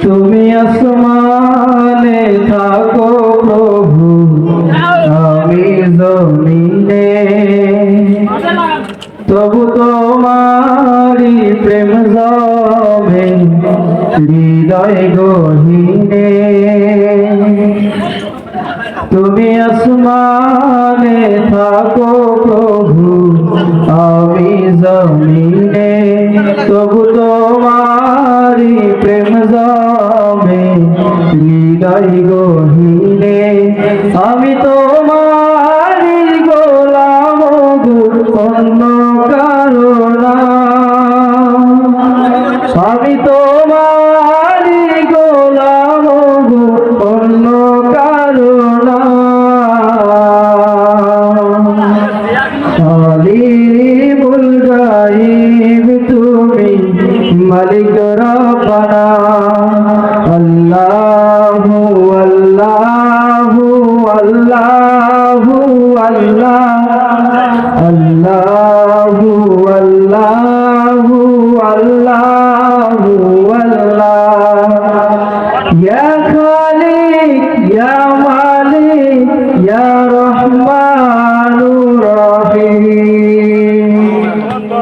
তুমি আসমানে থাকো প্রভু, আমি জমিনে, তবু তোমারি প্রেম জমে হৃদয় গহীনে। তুমি আসমানে থাকো প্রভু, আমি জমিনে, তবু তোমারি প্রেম জমে হৃদয় গহীনে। আমি তোমারি গোলাম গো, অন্য কারো না। আমি তোমারি গোলাম গো, অন্য কারো না। আলিমুল গায়ব তুমি, মালিক রব্বানা। আল্লাহু আল্লাহু আল্লাহু আল্লাহ, আল্লাহ